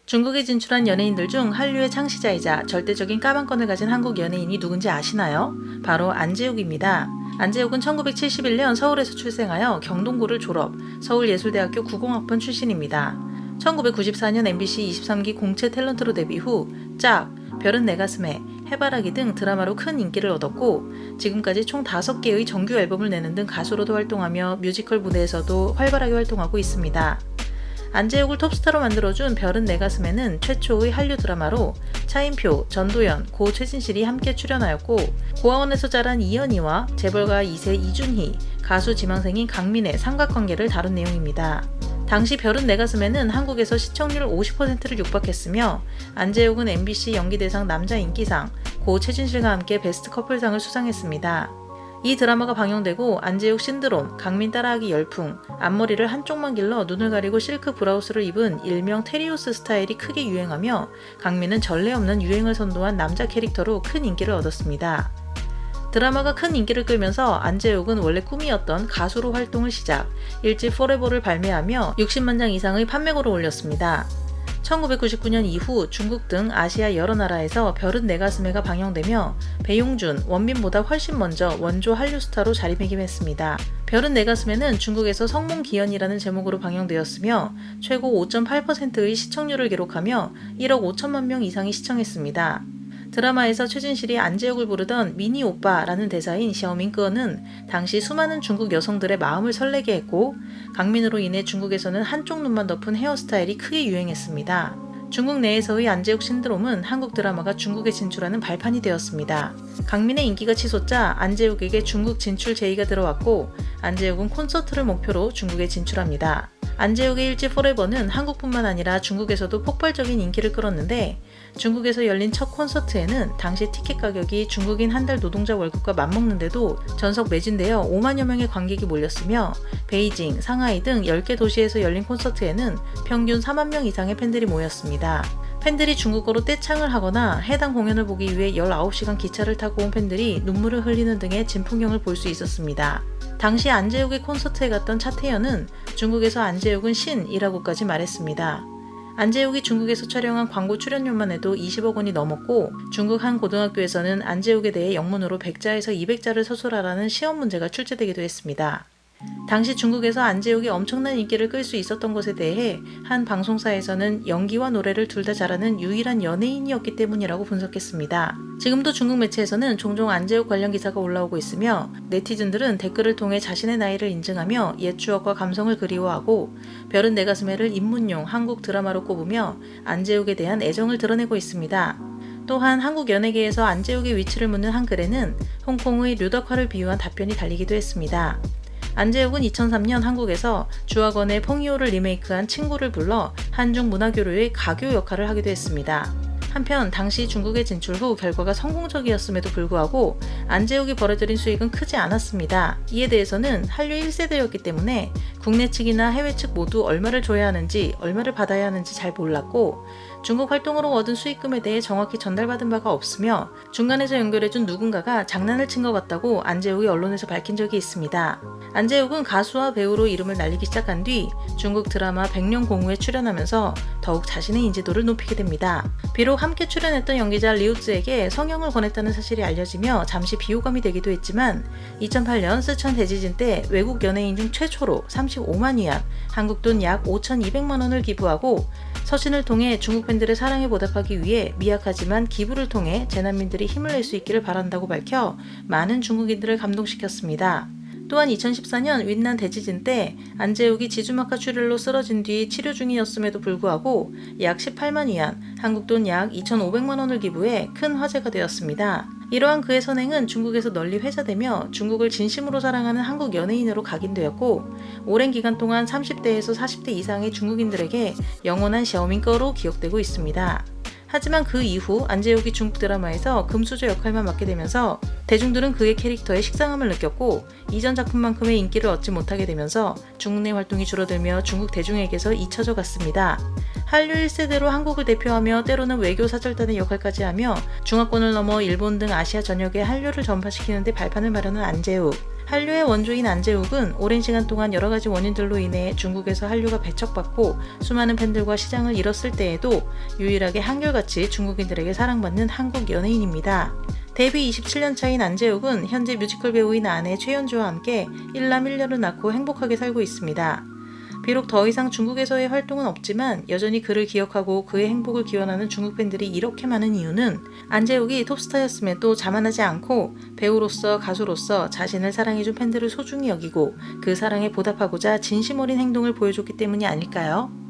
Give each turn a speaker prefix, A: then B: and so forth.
A: 중국에 진출한 연예인들 중 한류의 창시자이자 절대적인 까방권을 가진 한국 연예인이 누군지 아시나요? 바로 안재욱입니다. 안재욱은 1971년 서울에서 출생하여 경동고를 졸업, 서울예술대학교 90학번 출신입니다. 1994년 MBC 23기 공채 탤런트로 데뷔 후 짝, 별은 내 가슴에, 해바라기 등 드라마로 큰 인기를 얻었고 지금까지 총 5개의 정규 앨범을 내는 등 가수로도 활동하며 뮤지컬 무대에서도 활발하게 활동하고 있습니다. 안재욱을 톱스타로 만들어준 별은 내 가슴에는 최초의 한류 드라마로 차인표, 전도연, 고 최진실이 함께 출연하였고 고아원에서 자란 이연희와 재벌가 2세 이준희, 가수 지망생인 강민의 삼각관계를 다룬 내용입니다. 당시 별은 내 가슴에는 한국에서 시청률 50%를 육박했으며 안재욱은 MBC 연기대상 남자 인기상, 고 최진실과 함께 베스트 커플상을 수상했습니다. 이 드라마가 방영되고 안재욱 신드롬, 강민 따라하기 열풍, 앞머리를 한쪽만 길러 눈을 가리고 실크 브라우스를 입은 일명 테리우스 스타일이 크게 유행하며 강민은 전례 없는 유행을 선도한 남자 캐릭터로 큰 인기를 얻었습니다. 드라마가 큰 인기를 끌면서 안재욱은 원래 꿈이었던 가수로 활동을 시작, 1집 포레버를 발매하며 60만 장 이상의 판매고를 올렸습니다. 1999년 이후 중국 등 아시아 여러 나라에서 별은 내 가슴에가 방영되며 배용준, 원빈보다 훨씬 먼저 원조 한류 스타로 자리매김했습니다. 별은 내 가슴에는 중국에서 성몽기현이라는 제목으로 방영되었으며 최고 5.8%의 시청률을 기록하며 1억 5천만 명 이상이 시청했습니다. 드라마에서 최진실이 안재욱을 부르던 미니 오빠라는 대사인 샤오밍꺼는 당시 수많은 중국 여성들의 마음을 설레게 했고 강민으로 인해 중국에서는 한쪽 눈만 덮은 헤어스타일이 크게 유행했습니다. 중국 내에서의 안재욱 신드롬은 한국 드라마가 중국에 진출하는 발판이 되었습니다. 강민의 인기가 치솟자 안재욱에게 중국 진출 제의가 들어왔고 안재욱은 콘서트를 목표로 중국에 진출합니다. 안재욱의 1집 포레버는 한국뿐만 아니라 중국에서도 폭발적인 인기를 끌었는데 중국에서 열린 첫 콘서트에는 당시 티켓 가격이 중국인 한 달 노동자 월급과 맞먹는데도 전석 매진되어 5만여 명의 관객이 몰렸으며 베이징, 상하이 등 10개 도시에서 열린 콘서트에는 평균 4만 명 이상의 팬들이 모였습니다. 팬들이 중국어로 떼창을 하거나 해당 공연을 보기 위해 19시간 기차를 타고 온 팬들이 눈물을 흘리는 등의 진풍경을 볼 수 있었습니다. 당시 안재욱의 콘서트에 갔던 차태현은 중국에서 안재욱은 신이라고까지 말했습니다. 안재욱이 중국에서 촬영한 광고 출연료만 해도 20억 원이 넘었고 중국 한 고등학교에서는 안재욱에 대해 영문으로 100자에서 200자를 서술하라는 시험 문제가 출제되기도 했습니다. 당시 중국에서 안재욱이 엄청난 인기를 끌 수 있었던 것에 대해 한 방송사에서는 연기와 노래를 둘 다 잘하는 유일한 연예인이었기 때문이라고 분석했습니다. 지금도 중국 매체에서는 종종 안재욱 관련 기사가 올라오고 있으며 네티즌들은 댓글을 통해 자신의 나이를 인증하며 옛 추억과 감성을 그리워하고 별은 내 가슴에를 입문용 한국 드라마로 꼽으며 안재욱에 대한 애정을 드러내고 있습니다. 또한 한국 연예계에서 안재욱의 위치를 묻는 한 글에는 홍콩의 류덕화를 비유한 답변이 달리기도 했습니다. 안재욱은 2003년 한국에서 주학원의 펑이오를 리메이크한 친구를 불러 한중 문화교류의 가교 역할을 하기도 했습니다. 한편 당시 중국에 진출 후 결과가 성공적이었음에도 불구하고 안재욱이 벌어들인 수익은 크지 않았습니다. 이에 대해서는 한류 1세대였기 때문에 국내 측이나 해외 측 모두 얼마를 줘야 하는지 얼마를 받아야 하는지 잘 몰랐고 중국 활동으로 얻은 수익금에 대해 정확히 전달받은 바가 없으며 중간에서 연결해준 누군가가 장난을 친 것 같다고 안재욱이 언론에서 밝힌 적이 있습니다. 안재욱은 가수와 배우로 이름을 날리기 시작한 뒤 중국 드라마 백년공후에 출연하면서 더욱 자신의 인지도를 높이게 됩니다. 비록 함께 출연했던 연기자 리우즈에게 성형을 권했다는 사실이 알려지며 잠시 비호감이 되기도 했지만 2008년 스촨 대지진 때 외국 연예인 중 최초로 35만 위안, 한국 돈 약 5,200만 원을 기부하고 서신을 통해 중국 팬들의 사랑에 보답하기 위해 미약하지만 기부를 통해 재난민들이 힘을 낼 수 있기를 바란다고 밝혀 많은 중국인들을 감동시켰습니다. 또한 2014년 윈난 대지진 때 안재욱이 지주막하 출혈로 쓰러진 뒤 치료 중이었음에도 불구하고 약 18만 위안, 한국 돈 약 2,500만 원을 기부해 큰 화제가 되었습니다. 이러한 그의 선행은 중국에서 널리 회자되며 중국을 진심으로 사랑하는 한국 연예인으로 각인되었고 오랜 기간 동안 30대에서 40대 이상의 중국인들에게 영원한 샤오밍꺼로 기억되고 있습니다. 하지만 그 이후 안재욱이 중국 드라마에서 금수저 역할만 맡게 되면서 대중들은 그의 캐릭터에 식상함을 느꼈고 이전 작품만큼의 인기를 얻지 못하게 되면서 중국 내 활동이 줄어들며 중국 대중에게서 잊혀져 갔습니다. 한류 1세대로 한국을 대표하며 때로는 외교 사절단의 역할까지 하며 중화권을 넘어 일본 등 아시아 전역에 한류를 전파시키는 데 발판을 마련한 안재욱. 한류의 원조인 안재욱은 오랜 시간 동안 여러 가지 원인들로 인해 중국에서 한류가 배척받고 수많은 팬들과 시장을 잃었을 때에도 유일하게 한결같이 중국인들에게 사랑받는 한국 연예인입니다. 데뷔 27년 차인 안재욱은 현재 뮤지컬 배우인 아내 최연주와 함께 1남 1녀를 낳고 행복하게 살고 있습니다. 비록 더 이상 중국에서의 활동은 없지만 여전히 그를 기억하고 그의 행복을 기원하는 중국 팬들이 이렇게 많은 이유는 안재욱이 톱스타였음에도 자만하지 않고 배우로서 가수로서 자신을 사랑해준 팬들을 소중히 여기고 그 사랑에 보답하고자 진심 어린 행동을 보여줬기 때문이 아닐까요?